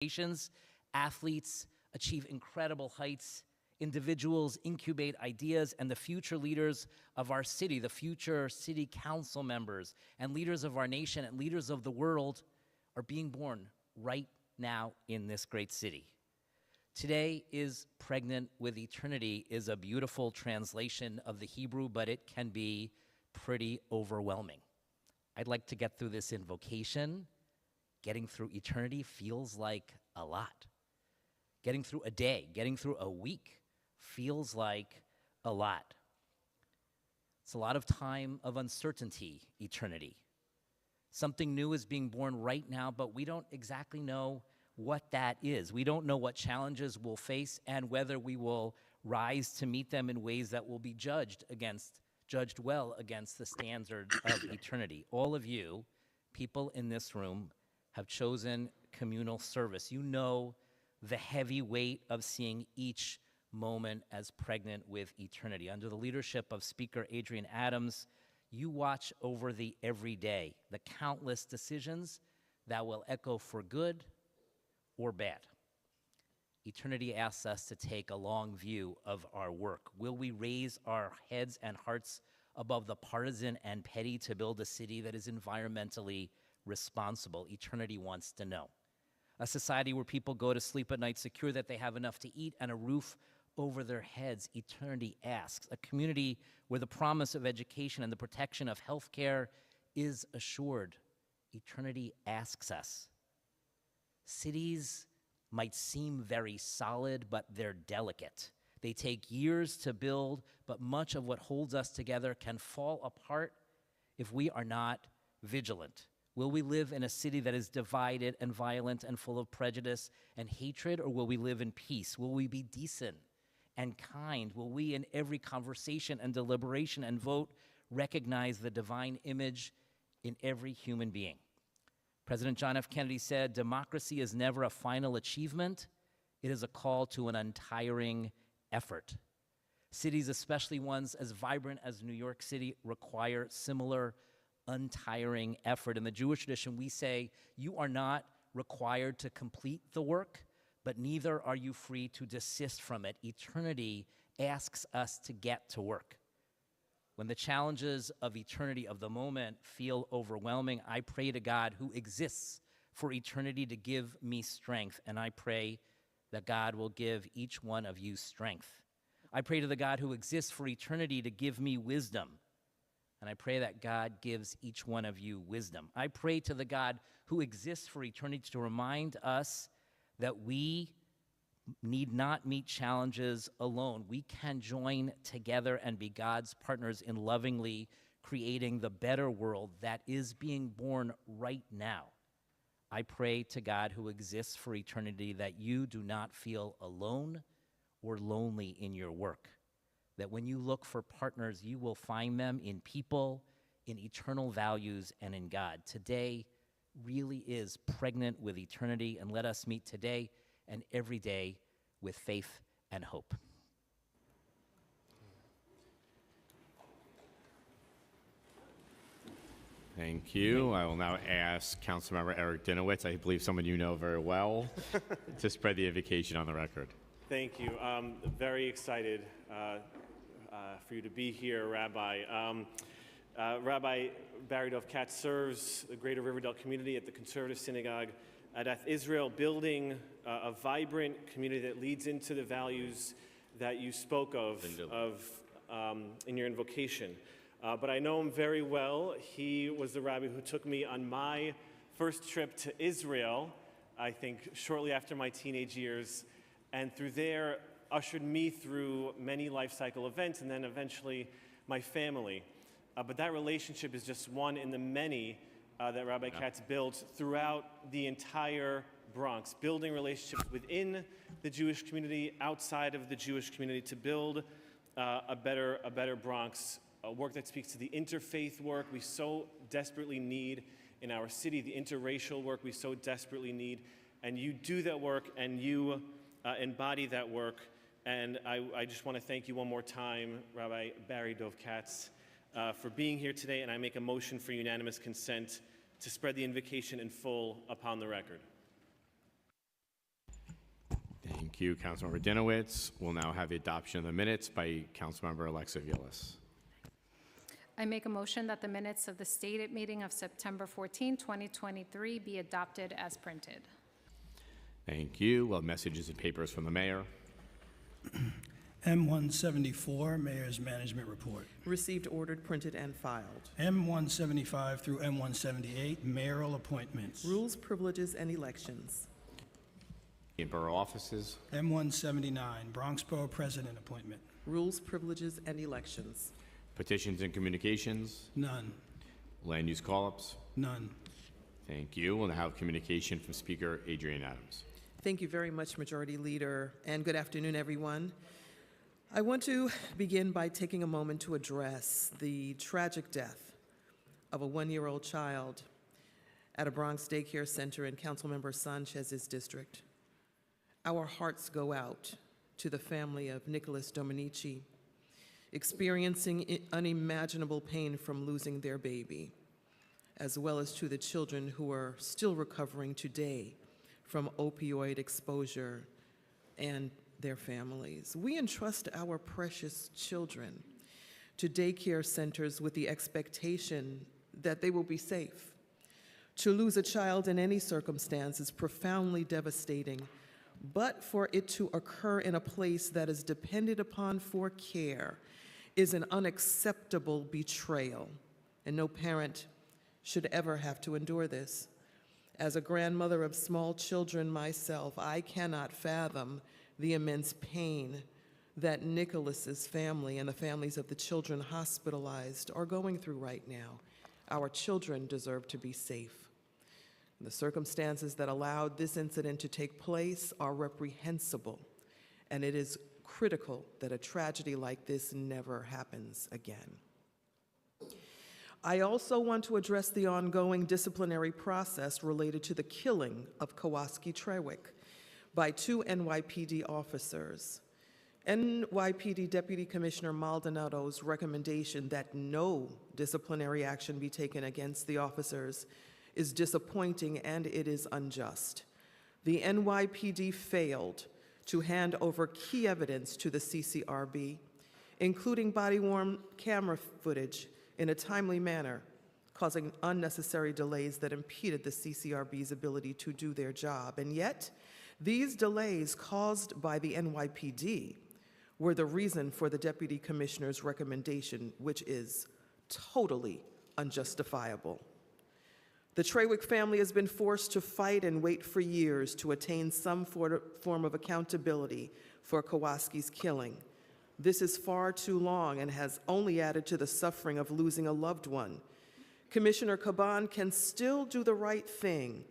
Nations, athletes achieve incredible heights. Individuals incubate ideas, and the future leaders of our city, the future city council members, and leaders of our nation and leaders of the world are being born right now in this great city. Today is pregnant with eternity is a beautiful translation of the Hebrew, but it can be pretty overwhelming. I'd like to get through this invocation. Getting through eternity feels like a lot. Getting through a day, getting through a week feels like a lot. It's a lot of time of uncertainty, eternity. Something new is being born right now, but we don't exactly know what that is. We don't know what challenges we'll face and whether we will rise to meet them in ways that will be judged well against the standards of eternity. All of you, people in this room, have chosen communal service. You know the heavy weight of seeing each moment as pregnant with eternity. Under the leadership of Speaker Adrian Adams, you watch over the everyday, the countless decisions that will echo for good or bad. Eternity asks us to take a long view of our work. Will we raise our heads and hearts above the partisan and petty to build a city that is environmentally responsible? Eternity wants to know. A society where people go to sleep at night secure that they have enough to eat and a roof over their heads. Eternity asks. A community where the promise of education and the protection of health care is assured. Eternity asks us. Cities might seem very solid, but they're delicate. They take years to build, but much of what holds us together can fall apart if we are not vigilant. Will we live in a city that is divided and violent and full of prejudice and hatred, or will we live in peace? Will we be decent and kind? Will we, in every conversation and deliberation and vote, recognize the divine image in every human being? President John F. Kennedy said, "Democracy is never a final achievement. It is a call to an untiring effort." Cities, especially ones as vibrant as New York City, require similar untiring effort. In the Jewish tradition, we say, you are not required to complete the work, but neither are you free to desist from it. Eternity asks us to get to work. When the challenges of eternity of the moment feel overwhelming, I pray to God who exists for eternity to give me strength, and I pray that God will give each one of you strength. I pray to the God who exists for eternity to give me wisdom, and I pray that God gives each one of you wisdom. I pray to the God who exists for eternity to remind us that we need not meet challenges alone. We can join together and be God's partners in lovingly creating the better world that is being born right now. I pray to God who exists for eternity that you do not feel alone or lonely in your work, that when you look for partners, you will find them in people, in eternal values, and in God. Today really is pregnant with eternity, and let us meet today and every day with faith and hope. Thank you. I will now ask Councilmember Eric Dinowitz, I believe someone you know very well, to spread the invocation on the record. Thank you. Very excited for you to be here, Rabbi. Rabbi Barry Dov Katz serves the greater Riverdale community at the Conservative Synagogue at Israel, building a vibrant community that leads into the values that you spoke of in your invocation. But I know him very well. He was the rabbi who took me on my first trip to Israel, I think shortly after my teenage years, and through there ushered me through many life cycle events and then eventually my family. But that relationship is just one in the many that Rabbi Katz built throughout the entire Bronx, building relationships within the Jewish community, outside of the Jewish community, to build a better Bronx, a work that speaks to the interfaith work we so desperately need in our city, the interracial work we so desperately need. And you do that work, and you embody that work. And I just want to thank you one more time, Rabbi Barry Dov Katz, for being here today, and I make a motion for unanimous consent to spread the invocation in full upon the record. Thank you, Councilmember Dinowitz. We'll now have the adoption of the minutes by Councilmember Alexa Vilas. I make a motion that the minutes of the stated meeting of September 14, 2023 be adopted as printed. Thank you. Well, messages and papers from the mayor. M174, Mayor's Management Report. Received, ordered, printed, and filed. M175 through M178, Mayoral Appointments. Rules, privileges, and elections. In borough offices. M179, Bronx Borough President Appointment. Rules, privileges, and elections. Petitions and communications. None. Land use call-ups. None. Thank you. We'll now have communication from Speaker Adrian Adams. Thank you very much, Majority Leader, and good afternoon, everyone. I want to begin by taking a moment to address the tragic death of a one-year-old child at a Bronx daycare center in Councilmember Sanchez's district. Our hearts go out to the family of Nicholas Dominici, experiencing unimaginable pain from losing their baby, as well as to the children who are still recovering today from opioid exposure and their families. We entrust our precious children to daycare centers with the expectation that they will be safe. To lose a child in any circumstance is profoundly devastating, but for it to occur in a place that is depended upon for care is an unacceptable betrayal, and no parent should ever have to endure this. As a grandmother of small children myself, I cannot fathom the immense pain that Nicholas's family and the families of the children hospitalized are going through right now. Our children deserve to be safe. The circumstances that allowed this incident to take place are reprehensible, and it is critical that a tragedy like this never happens again. I also want to address the ongoing disciplinary process related to the killing of Kowalski Trewick by two NYPD officers. NYPD Deputy Commissioner Maldonado's recommendation that no disciplinary action be taken against the officers is disappointing, and it is unjust. The NYPD failed to hand over key evidence to the CCRB, including body-worn camera footage, in a timely manner, causing unnecessary delays that impeded the CCRB's ability to do their job. And yet, these delays caused by the NYPD were the reason for the Deputy Commissioner's recommendation, which is totally unjustifiable. The Trewick family has been forced to fight and wait for years to attain some form of accountability for Kowalski's killing. This is far too long and has only added to the suffering of losing a loved one. Commissioner Caban can still do the right thing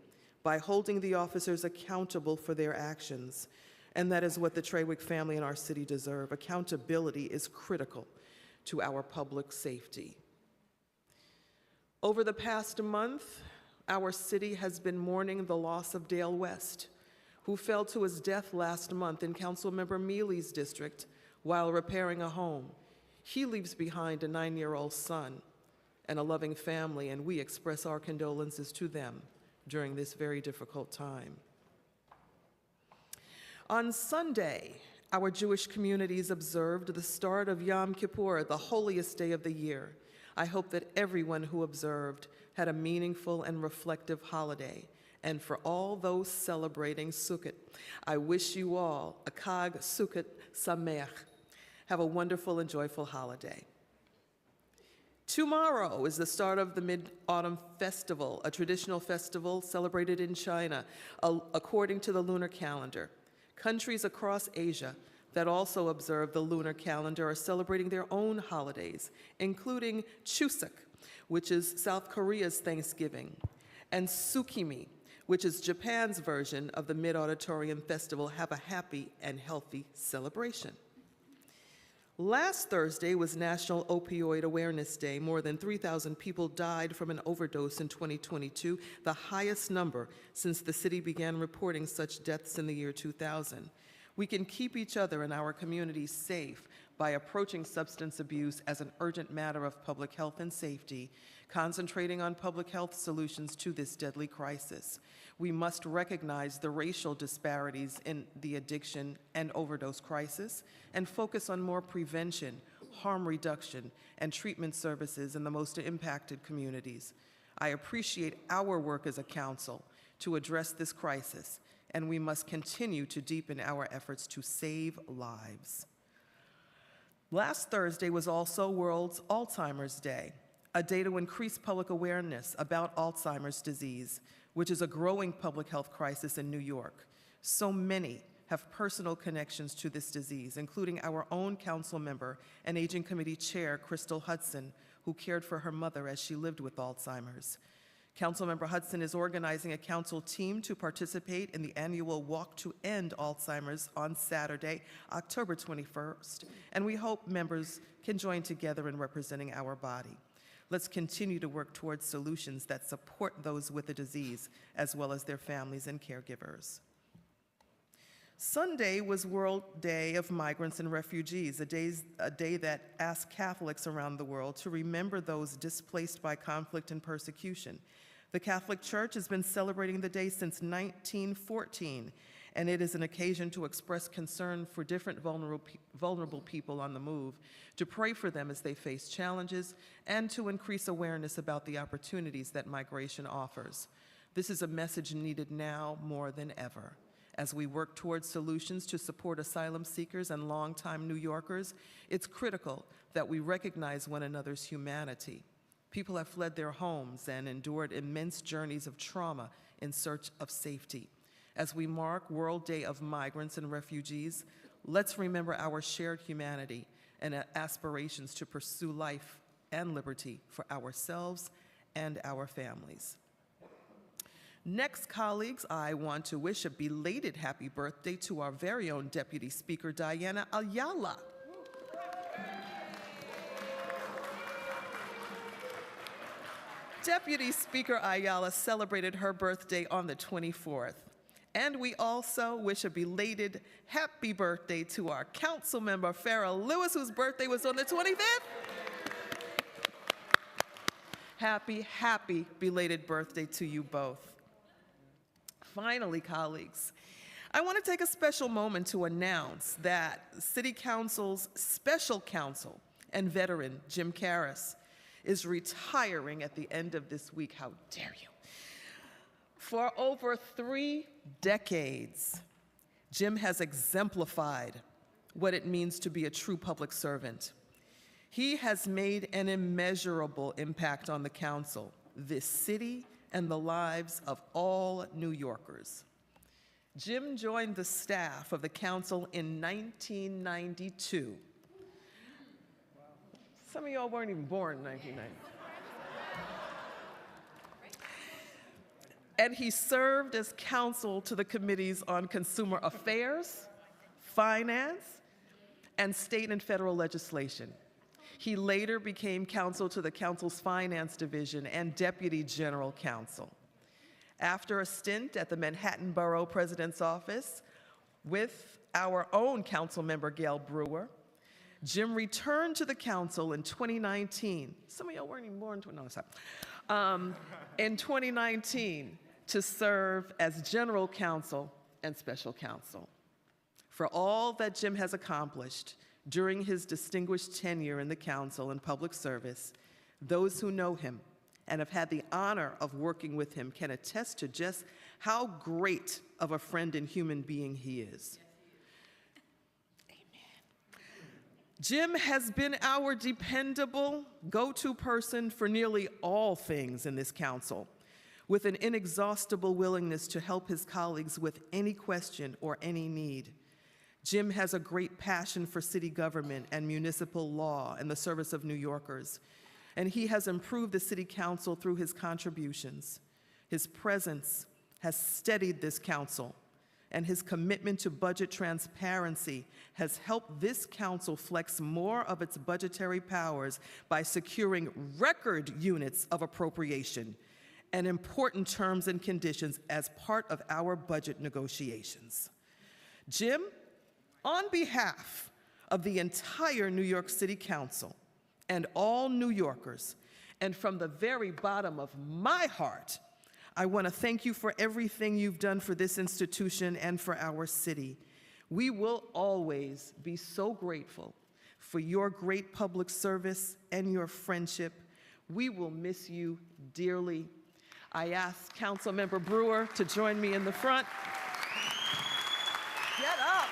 by holding the officers accountable for their actions, and that is what the Trewick family and our city deserve. Accountability is critical to our public safety. Over the past month, our city has been mourning the loss of Dale West, who fell to his death last month in Councilmember Mealy's district while repairing a home. He leaves behind a 9-year-old son and a loving family, and we express our condolences to them during this very difficult time. On Sunday, our Jewish communities observed the start of Yom Kippur, the holiest day of the year. I hope that everyone who observed had a meaningful and reflective holiday. And for all those celebrating Sukkot, I wish you all a Chag Sukkot Sameach. Have a wonderful and joyful holiday. Tomorrow is the start of the Mid-Autumn Festival, a traditional festival celebrated in China according to the lunar calendar. Countries across Asia that also observe the lunar calendar are celebrating their own holidays, including Chuseok, which is South Korea's Thanksgiving, and Tsukimi, which is Japan's version of the Mid-Autumn Festival. Have a happy and healthy celebration. Last Thursday was National Opioid Awareness Day. More than 3,000 people died from an overdose in 2022, the highest number since the city began reporting such deaths in the year 2000. We can keep each other and our communities safe by approaching substance abuse as an urgent matter of public health and safety, concentrating on public health solutions to this deadly crisis. We must recognize the racial disparities in the addiction and overdose crisis and focus on more prevention, harm reduction, and treatment services in the most impacted communities. I appreciate our work as a council to address this crisis, and we must continue to deepen our efforts to save lives. Last Thursday was also World Alzheimer's Day, a day to increase public awareness about Alzheimer's disease, which is a growing public health crisis in New York. So many have personal connections to this disease, including our own council member and Aging Committee Chair, Crystal Hudson, who cared for her mother as she lived with Alzheimer's. Councilmember Hudson is organizing a council team to participate in the annual Walk to End Alzheimer's on Saturday, October 21st, and we hope members can join together in representing our body. Let's continue to work towards solutions that support those with the disease, as well as their families and caregivers. Sunday was World Day of Migrants and Refugees, a day that asks Catholics around the world to remember those displaced by conflict and persecution. The Catholic Church has been celebrating the day since 1914, and it is an occasion to express concern for different vulnerable people on the move, to pray for them as they face challenges, and to increase awareness about the opportunities that migration offers. This is a message needed now more than ever. As we work towards solutions to support asylum seekers and longtime New Yorkers, it's critical that we recognize one another's humanity. People have fled their homes and endured immense journeys of trauma in search of safety. As we mark World Day of Migrants and Refugees, let's remember our shared humanity and aspirations to pursue life and liberty for ourselves and our families. Next, colleagues, I want to wish a belated happy birthday to our very own Deputy Speaker, Diana Ayala. Deputy Speaker Ayala celebrated her birthday on the 24th. And we also wish a belated happy birthday to our council member, Farrah Lewis, whose birthday was on the 25th. Happy belated birthday to you both. Finally, colleagues, I want to take a special moment to announce that City Council's special counsel and veteran, Jim Caris, is retiring at the end of this week. How dare you? For over 3 decades, Jim has exemplified what it means to be a true public servant. He has made an immeasurable impact on the council, this city, and the lives of all New Yorkers. Jim joined the staff of the council in 1992. Some of y'all weren't even born in 1990. And he served as counsel to the committees on consumer affairs, finance, and state and federal legislation. He later became counsel to the council's finance division and deputy general counsel. After a stint at the Manhattan Borough President's office with our own council member, Gail Brewer, Jim returned to the council in 2019. Some of y'all weren't even born in 2019 to serve as general counsel and special counsel. For all that Jim has accomplished during his distinguished tenure in the council and public service, those who know him and have had the honor of working with him can attest to just how great of a friend and human being he is. Jim has been our dependable go-to person for nearly all things in this council, with an inexhaustible willingness to help his colleagues with any question or any need. Jim has a great passion for city government and municipal law and the service of New Yorkers, and he has improved the city council through his contributions. His presence has steadied this council, and his commitment to budget transparency has helped this council flex more of its budgetary powers by securing record units of appropriation and important terms and conditions as part of our budget negotiations. Jim, on behalf of the entire New York City Council and all New Yorkers, and from the very bottom of my heart, I want to thank you for everything you've done for this institution and for our city. We will always be so grateful for your great public service and your friendship. We will miss you dearly. I ask Councilmember Brewer to join me in the front. Get up.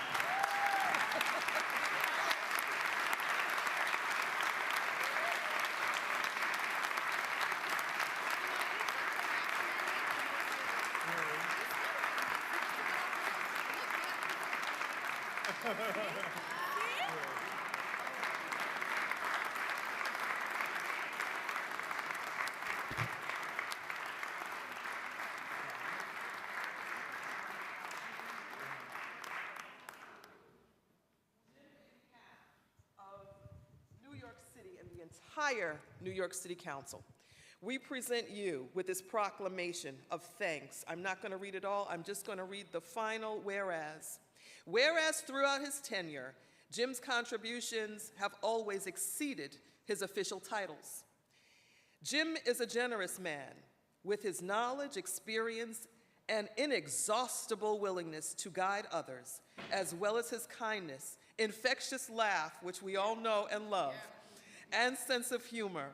Entire New York City Council, we present you with this proclamation of thanks. I'm not going to read it all. I'm just going to read the final whereas. Whereas throughout his tenure, Jim's contributions have always exceeded his official titles. Jim is a generous man with his knowledge, experience, and inexhaustible willingness to guide others, as well as his kindness, infectious laugh, which we all know and love, and sense of humor.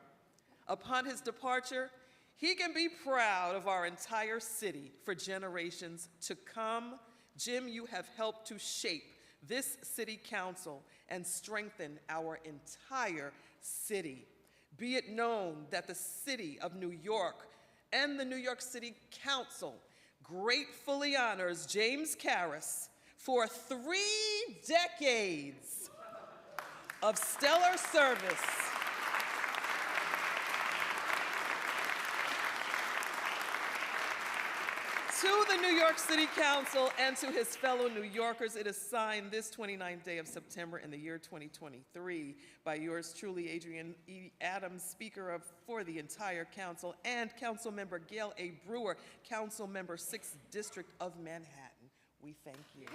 Upon his departure, he can be proud of our entire city for generations to come. Jim, you have helped to shape this city council and strengthen our entire city. Be it known that the city of New York and the New York City Council gratefully honors James Caris for 3 decades of stellar service to the New York City Council and to his fellow New Yorkers. It is signed this 29th day of September in the year 2023 by yours truly, Adrian E. Adams, Speaker for the entire council, and Councilmember Gail A. Brewer, Councilmember 6th District of Manhattan. We thank you.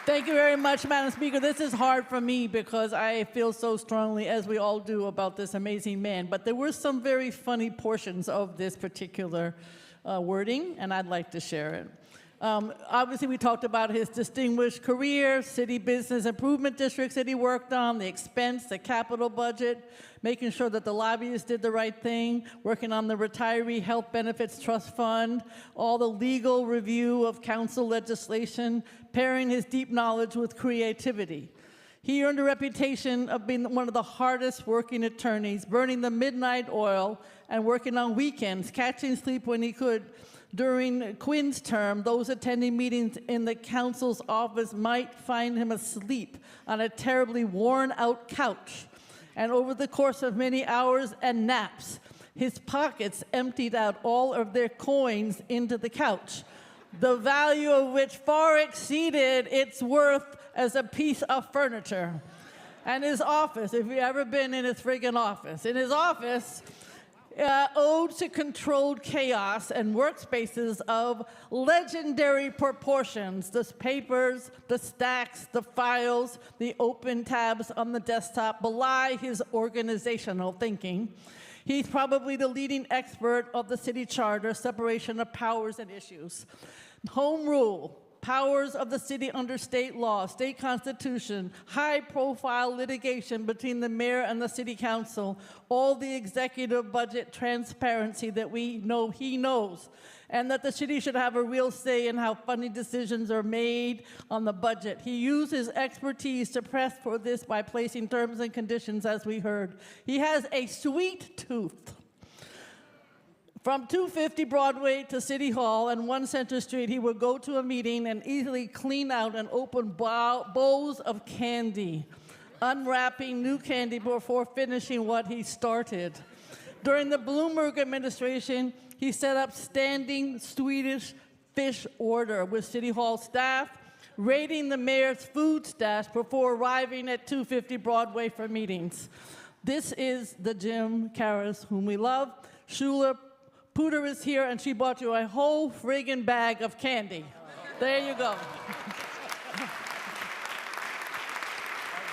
Thank you very much, Madam Speaker. This is hard for me because I feel so strongly, as we all do, about this amazing man. But there were some very funny portions of this particular wording, and I'd like to share it. Obviously, we talked about his distinguished career, city business improvement districts that he worked on, the expense, the capital budget, making sure that the lobbyists did the right thing, working on the Retiree Health Benefits Trust Fund, all the legal review of council legislation, pairing his deep knowledge with creativity. He earned a reputation of being one of the hardest working attorneys, burning the midnight oil and working on weekends, catching sleep when he could. During Quinn's term, those attending meetings in the council's office might find him asleep on a terribly worn-out couch. And over the course of many hours and naps, his pockets emptied out all of their coins into the couch, the value of which far exceeded its worth as a piece of furniture. And his office, if you've ever been in his friggin' office, in his office, ode to controlled chaos and workspaces of legendary proportions. The papers, the stacks, the files, the open tabs on the desktop belie his organizational thinking. He's probably the leading expert of the city charter, separation of powers and issues. Home rule, powers of the city under state law, state constitution, high-profile litigation between the mayor and the city council, all the executive budget transparency that we know he knows, and that the city should have a real say in how funding decisions are made on the budget. He used his expertise to press for this by placing terms and conditions, as we heard. He has a sweet tooth. From 250 Broadway to City Hall and 1 Center Street, he would go to a meeting and easily clean out and open bowls of candy, unwrapping new candy before finishing what he started. During the Bloomberg administration, he set up standing Swedish fish order with City Hall staff, raiding the mayor's food stash before arriving at 250 Broadway for meetings. This is the Jim Caris whom we love. Schuler Pooter is here, and she bought you a whole friggin' bag of candy. There you go.